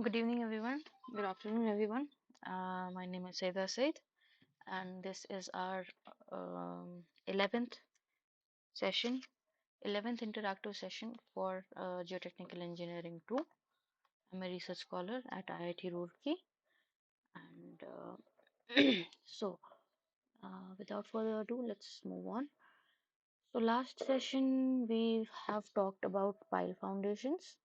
Good evening, everyone. Good afternoon, everyone. My name is Saida Said, and this is our 11th session, 11th interactive session for Geotechnical Engineering 2. I'm a research scholar at IIT Roorkee, and without further ado, let's move on. So, last session we have talked about pile foundations.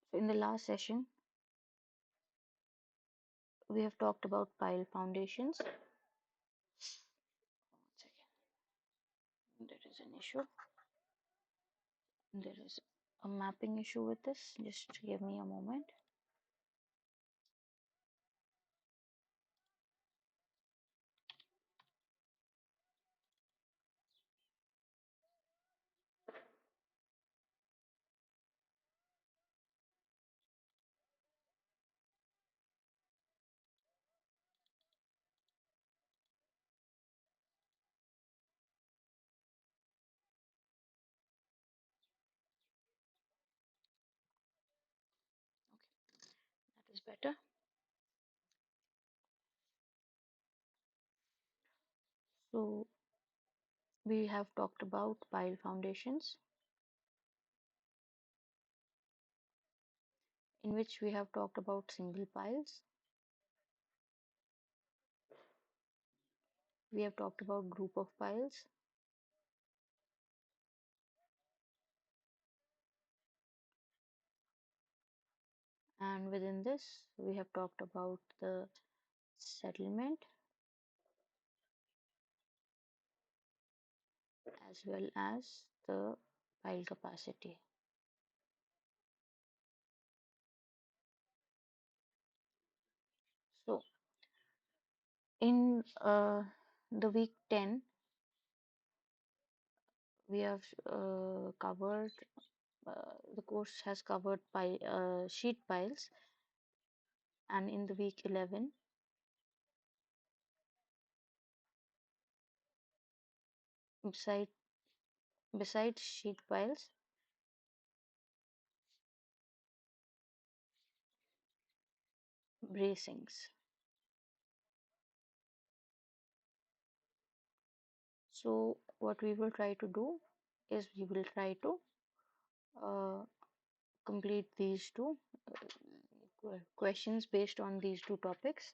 So, in the last session, we have talked about pile foundations. One second, there is an issue. There is a mapping issue with this. Just give me a moment. Okay, that is better. So we have talked about pile foundations, in which we have talked about single piles. We have talked about group of piles, and within this we have talked about the settlement as well as the pile capacity. So in the week 10, we have covered the course has covered sheet piles, and in the week 11, beside besides sheet piles, bracings. So what we will try to do is we will try to uh, complete these two questions based on these two topics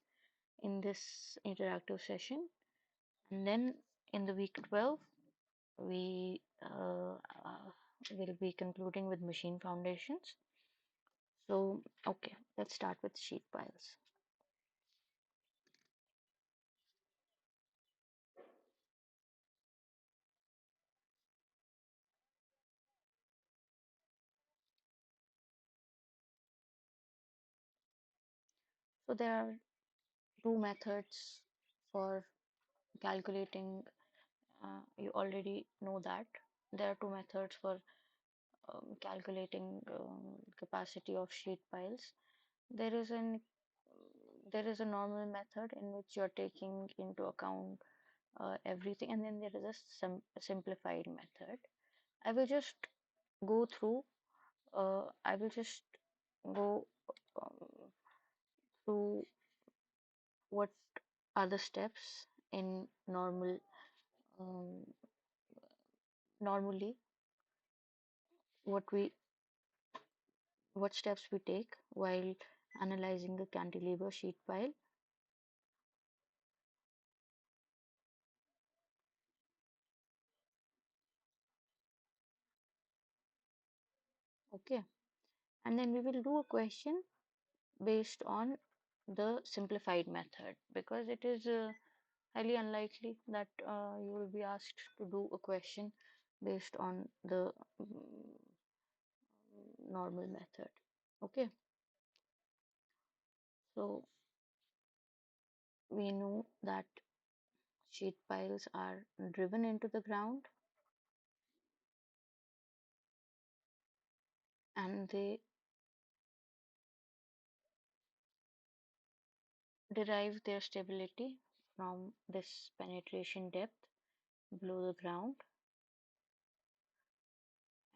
in this interactive session, and then in the week 12 we will be concluding with machine foundations. So okay, let's start with sheet piles. So there are two methods for calculating. You already know that there are two methods for calculating capacity of sheet piles. There is an there is a normal method in which you're taking into account everything, and then there is a simplified method. I will just go through. I will just go um, through what are the steps in um, normally what we what steps we take while analyzing a cantilever sheet pile. Okay, and then we will do a question based on the simplified method, because it is highly unlikely that you will be asked to do a question based on the normal method. Okay, so we know that sheet piles are driven into the ground, and they derive their stability from this penetration depth below the ground.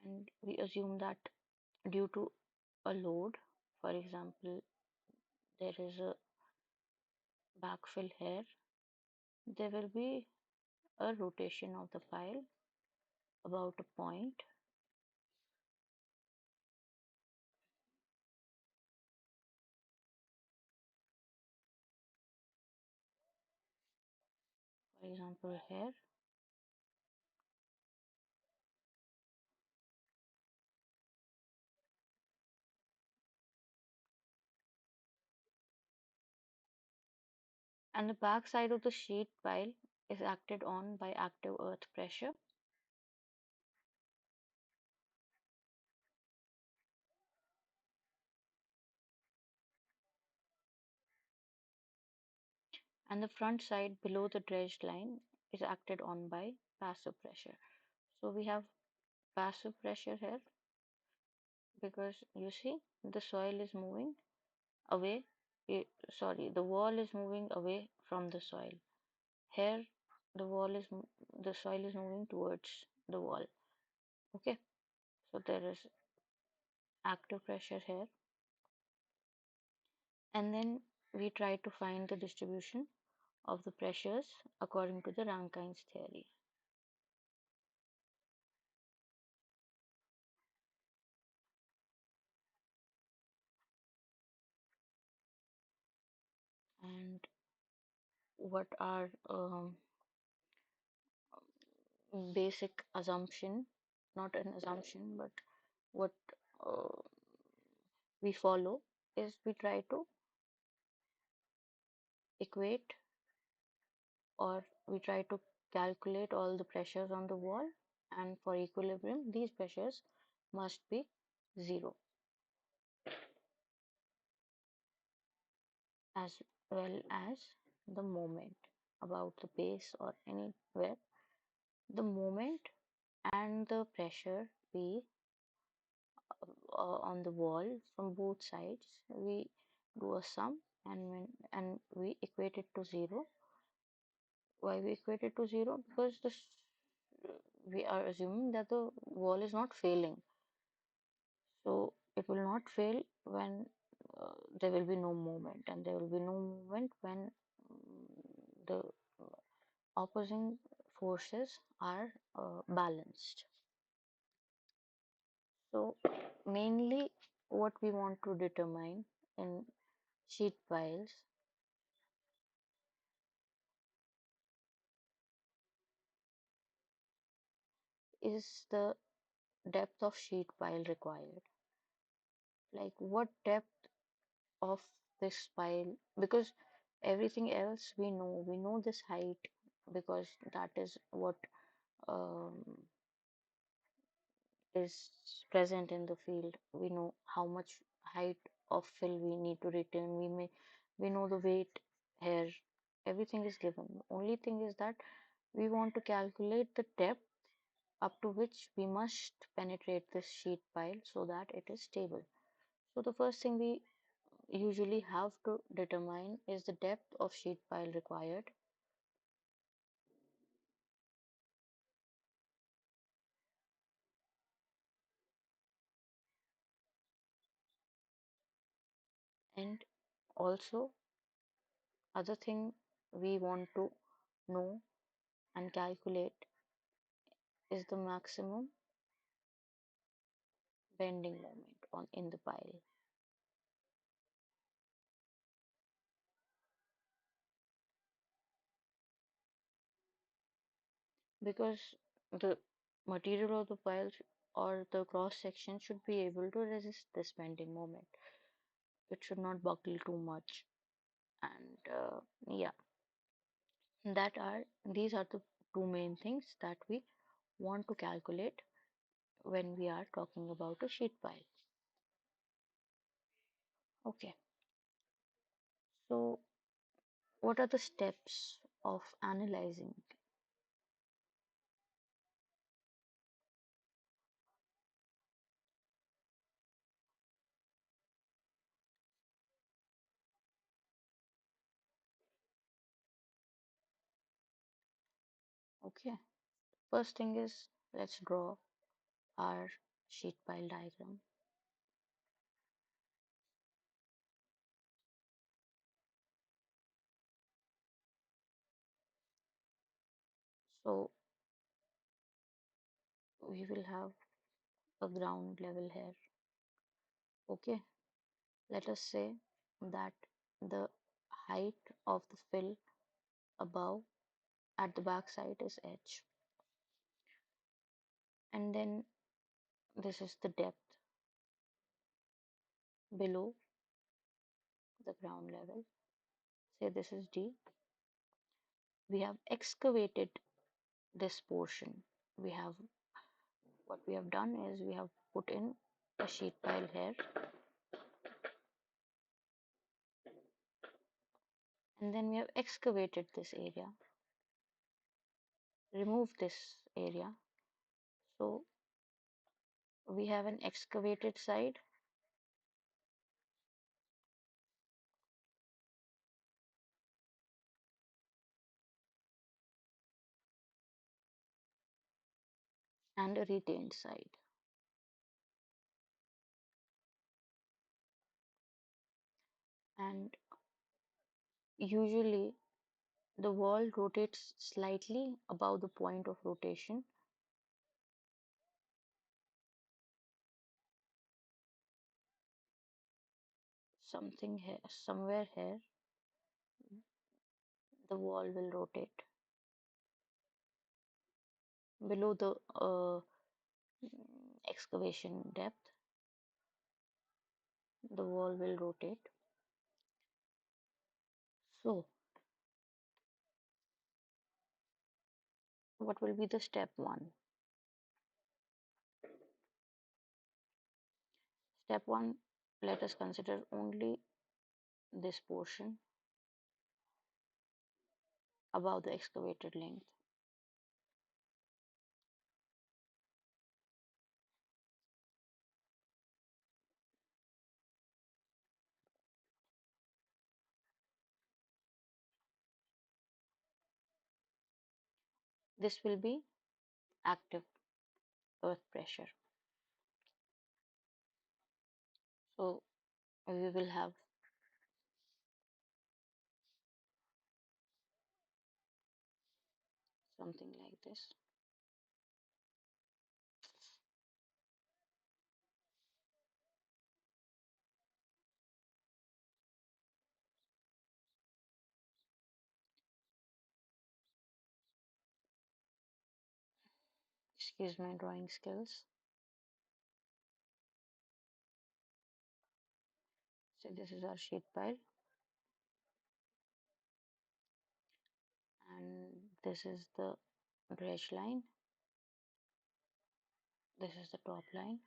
and we assume that due to a load, for example, there is a backfill here, there will be a rotation of the pile about a point. For example, here, and the back side of the sheet pile is acted on by active earth pressure, and the front side below the dredged line is acted on by passive pressure. So we have passive pressure here because you see the soil is moving away. Sorry, the wall is moving away from the soil. Here, the wall is the soil is moving towards the wall. Okay, so there is active pressure here, and then we try to find the distribution of the pressures according to the Rankine's theory. And what are basic assumption, not an assumption, but what uh, we follow is we try to equate, or we try to calculate all the pressures on the wall, and for equilibrium these pressures must be zero, as well as the moment about the base or anywhere, the moment and the pressure P on the wall from both sides, we do a sum, and we equate it to zero. Why we equate it to zero? Because this we are assuming that the wall is not failing, so it will not fail when there will be no movement, and there will be no movement when the opposing forces are balanced. So mainly what we want to determine in sheet piles is the depth of sheet pile required. Like what depth of this pile, because everything else we know this height because that is what um, is present in the field. We know how much height of fill we need to retain. We know the weight here. Everything is given. Only thing is that we want to calculate the depth up to which we must penetrate this sheet pile so that it is stable. So the first thing we usually have to determine is the depth of sheet pile required, and also other thing we want to know and calculate is the maximum bending moment on in the pile, because the material of the pile or the cross section should be able to resist this bending moment. It should not buckle too much, and yeah, that are these are the two main things that we want to calculate when we are talking about a sheet pile. Okay, so what are the steps of analyzing? Okay, first thing is let's draw our sheet pile diagram. So we will have a ground level here. Okay, let us say that the height of the fill above at the back side is h, and then this is the depth below the ground level. Say this is d. We have excavated this portion. We have What we have done is we have put in a sheet pile here, and then we have excavated this area, removed this area. So we have an excavated side and a retained side. And usually the wall rotates slightly above the point of rotation. Something here, somewhere here, the wall will rotate. Below the excavation depth, the wall will rotate. So, what will be the step one? Step one, let us consider only this portion above the excavated length. This will be active earth pressure. So we will have something like this. Excuse my drawing skills. So this is our sheet pile, and this is the dredge line. This is the top line.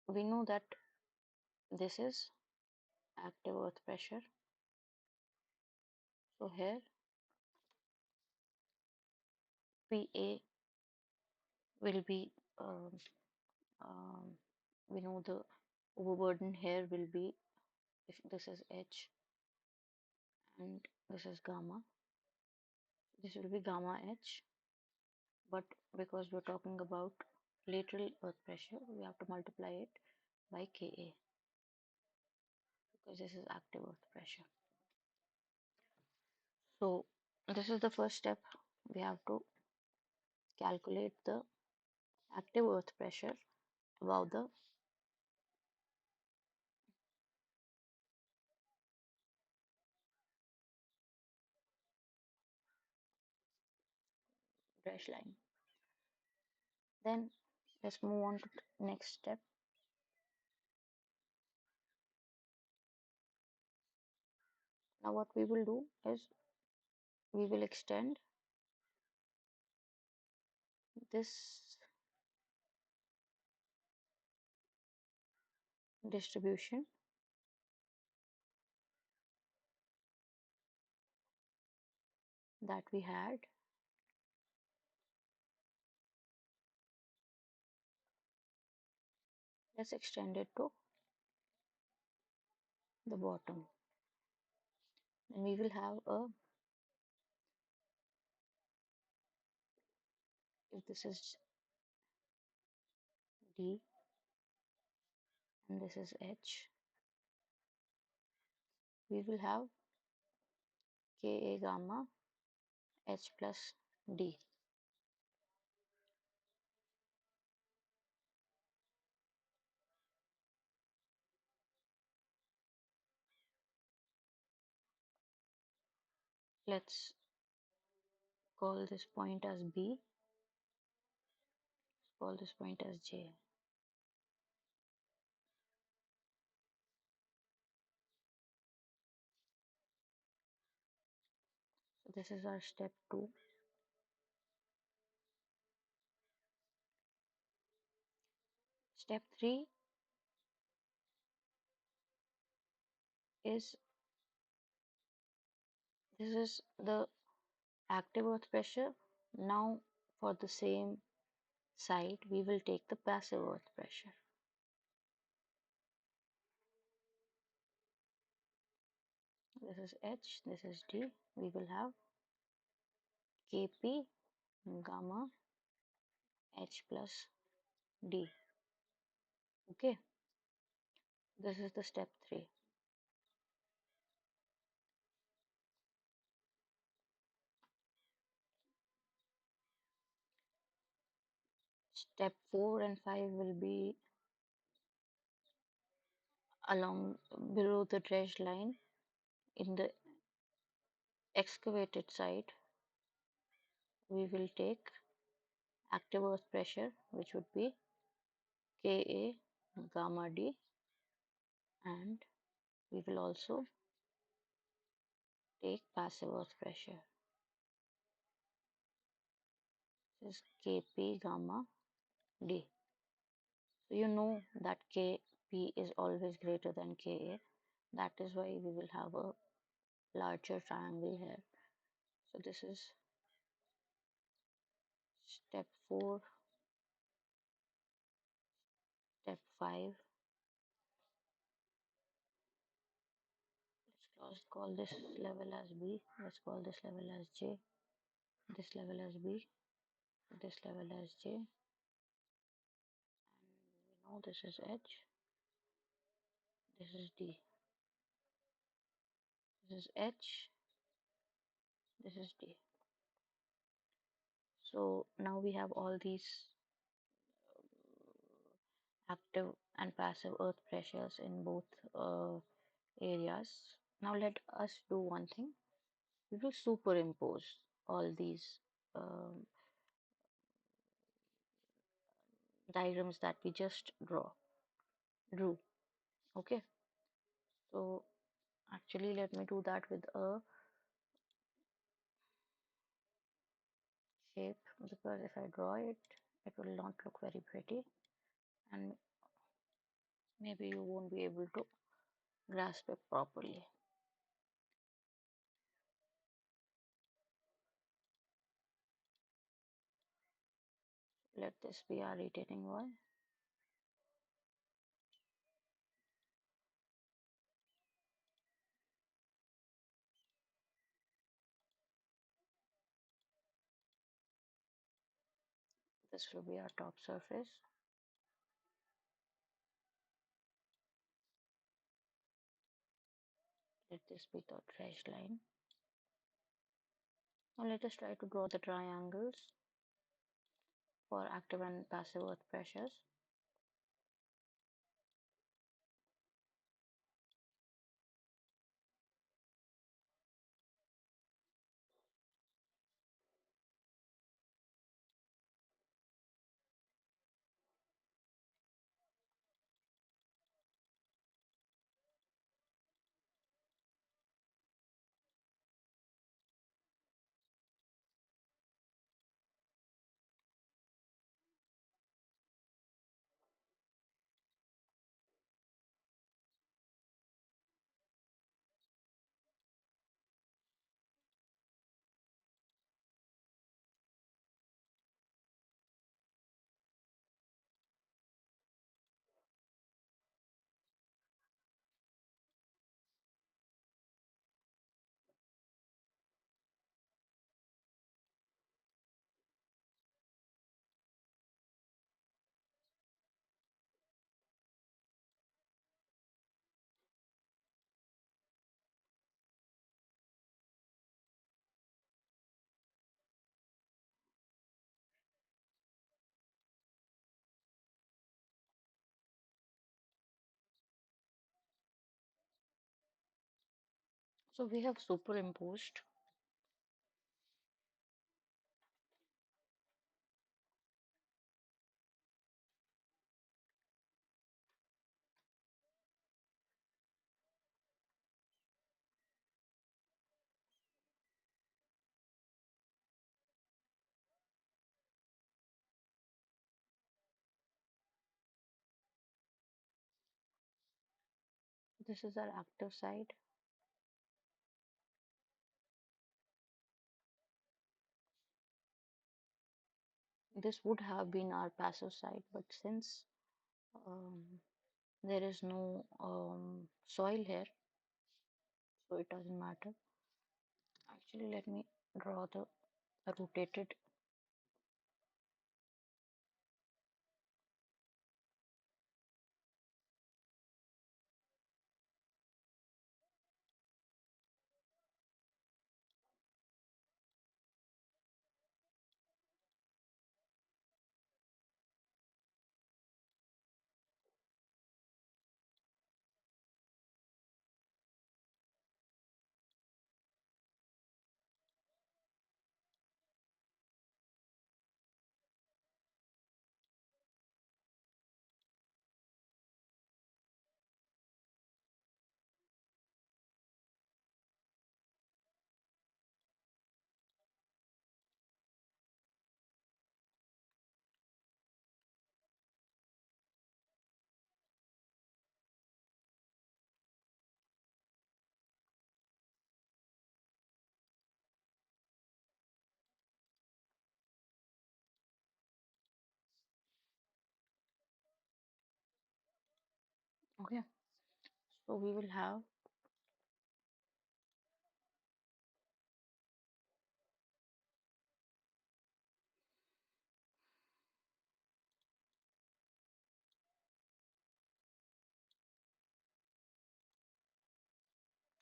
We know that this is active earth pressure. So here PA will be um, we know the overburden here will be, if this is H and this is gamma, this will be gamma H, but because we're talking about lateral earth pressure, we have to multiply it by Ka because this is active earth pressure. So this is the first step. We have to calculate the active earth pressure above the dash line. Then let's move on to the next step. Now what we will do is we will extend this distribution that we had. Let's extend it to the bottom. Then we will have a if this is D and this is H, we will have Ka gamma H plus D. Let's call this point as B, call this point as J. So this is our step 2. Step 3 is, this is the active earth pressure. Now for the same side, we will take the passive earth pressure. This is H, this is D. We will have Kp gamma H plus D. Okay, this is the step 3. Step 4 and 5 will be along below the dredge line in the excavated site. We will take active earth pressure, which would be Ka gamma D, and we will also take passive earth pressure. This is Kp gamma D. So you know that Kp is always greater than Ka. That is why we will have a larger triangle here. So this is step 4, step 5. Let's call this level as B. Let's call this level as J. This level as B. This level as J. And we know this is H. This is D. This is H. This is D. So now we have all these active and passive earth pressures in both areas. Now let us do one thing. We will superimpose all these um, diagrams that we just drew. Okay, so actually let me do that with a shape, because if I draw it, it will not look very pretty and maybe you won't be able to grasp it properly. Let this be our retaining wall. This will be our top surface. Let this be the dredge line. Now let us try to draw the triangles for active and passive earth pressures. So we have superimposed. This is our active side. This would have been our passive side, but since um, there is no soil here, so it doesn't matter. Actually, let me draw the rotated. Okay, so we will have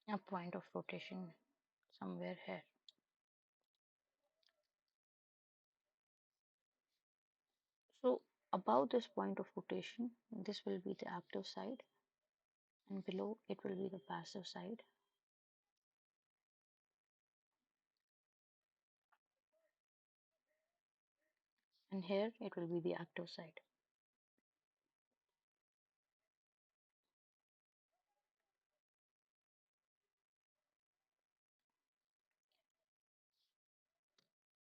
a point of rotation somewhere here. So above this point of rotation, this will be the active side, and below it will be the passive side. And here it will be the active side.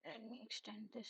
Let me extend this.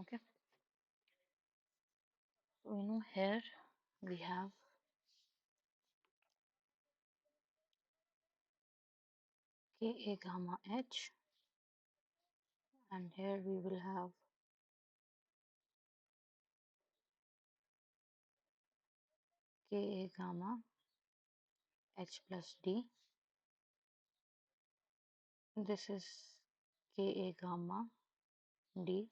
Okay, so here we have Ka gamma H, and here we will have Ka gamma H plus D. This is Ka gamma D,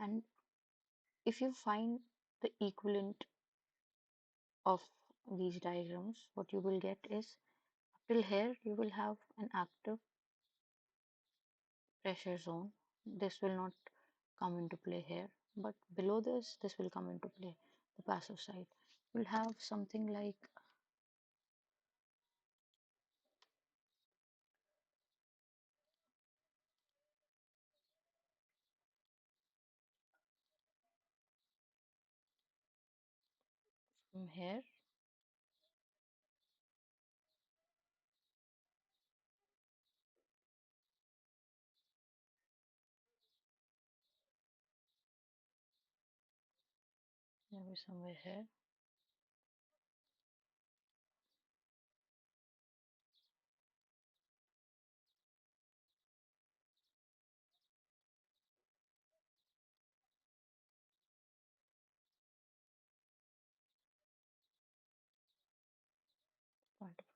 and if you find the equivalent of these diagrams, what you will get is till here you will have an active pressure zone. This will not come into play here, but below this will come into play. The passive side will have something like from here. Maybe somewhere here.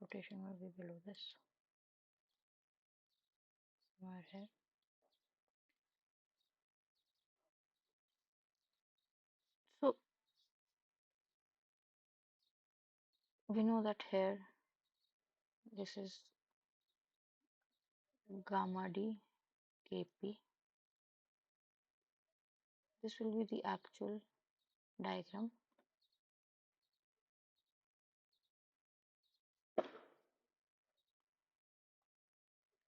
rotation will be below this, somewhere here. So we know that here this is gamma d kp. This will be the actual diagram.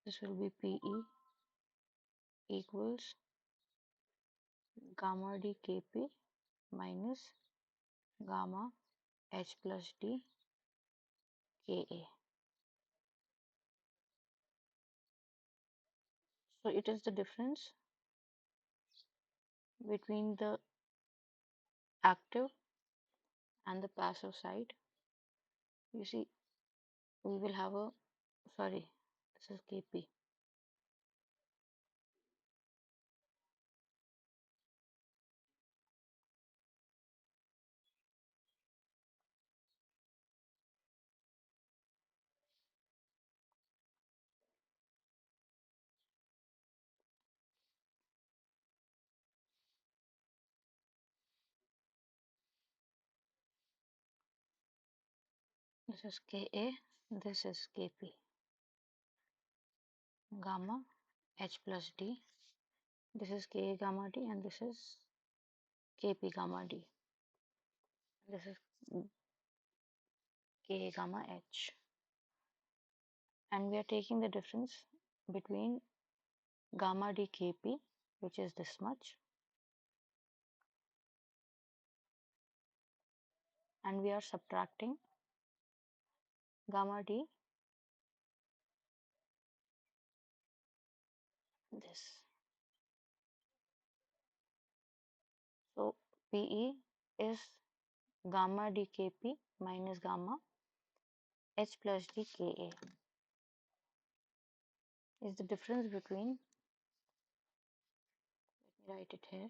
This will be PE equals gamma d kp minus gamma h plus d ka. So it is the difference between the active and the passive side. You see, we will have a, sorry, this is kp. This is ka, this is kp. Gamma h plus d, this is ka gamma d, and this is kp gamma d. This is ka gamma h. And we are taking the difference between gamma d kp, which is this much, and we are subtracting gamma d this. So PE is gamma d kp minus gamma h plus d ka is the difference between, let me write it here,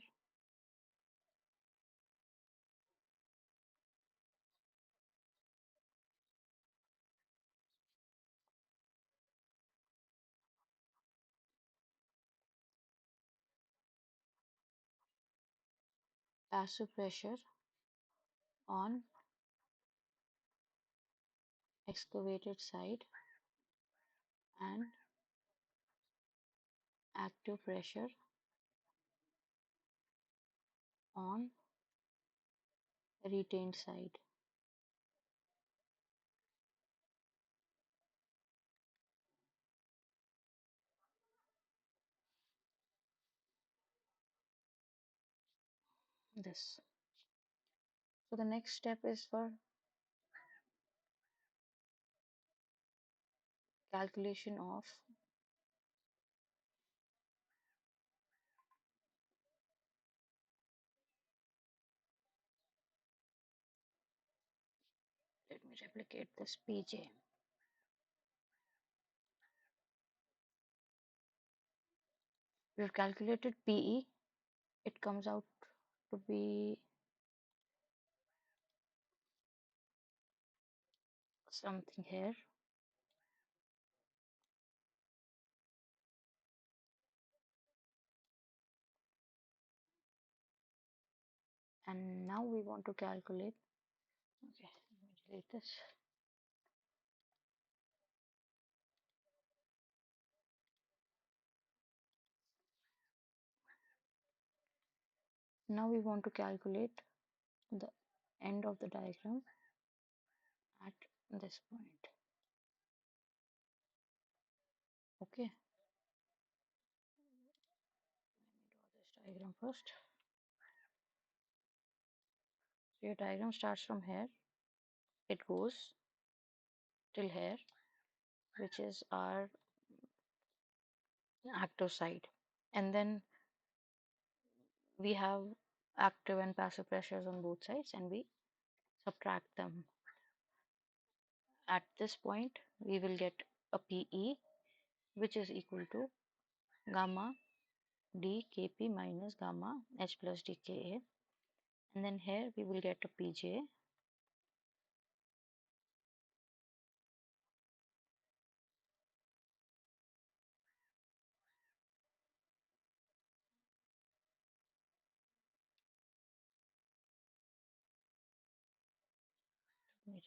passive pressure on excavated side and active pressure on retained side. This. So the next step is for calculation of let me replicate this Pj. We've calculated Pe. It comes out to be something here. And now we want to calculate. Okay, let me delete this. Now we want to calculate the end of the diagram at this point. Okay, let me draw this diagram first. So your diagram starts from here, it goes till here, which is our active side, and then we have active and passive pressures on both sides, and we subtract them. At this point we will get a PE, which is equal to gamma d kp minus gamma h plus d ka, and then here we will get a Pj,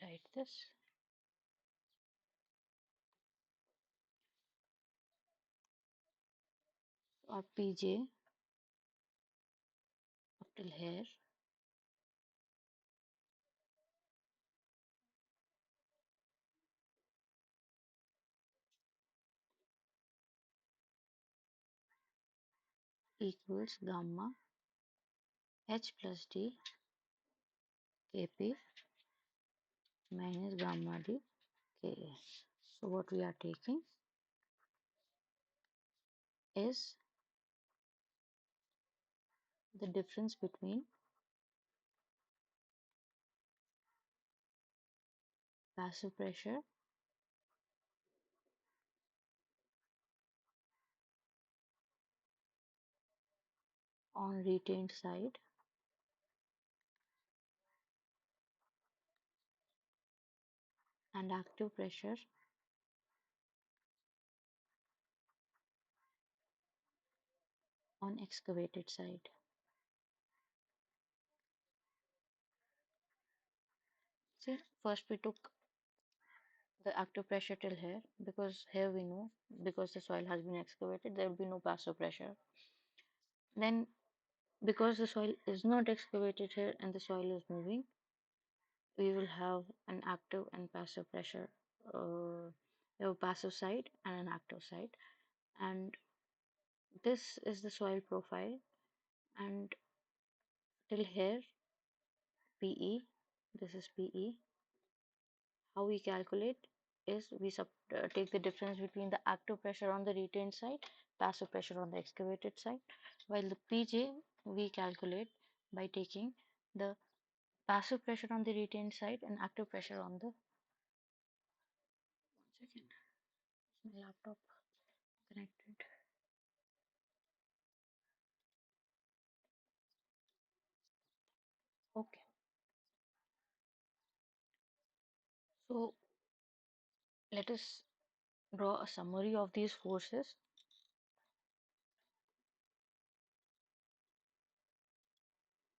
me write this. Our Pj up till here equals gamma h plus d kp minus gamma d ka. So what we are taking is the difference between passive pressure on retained side and active pressure on excavated side. See, first we took the active pressure till here because here we know because the soil has been excavated there will be no passive pressure. Then because the soil is not excavated here and the soil is moving, we will have an active and passive pressure. We have a passive side and an active side, and this is the soil profile. And till here, PE, this is PE. How we calculate is we take the difference between the active pressure on the retained side, passive pressure on the excavated side, while the PJ we calculate by taking the passive pressure on the retained side and active pressure on the. 1 second, is my laptop connected? Okay, so let us draw a summary of these forces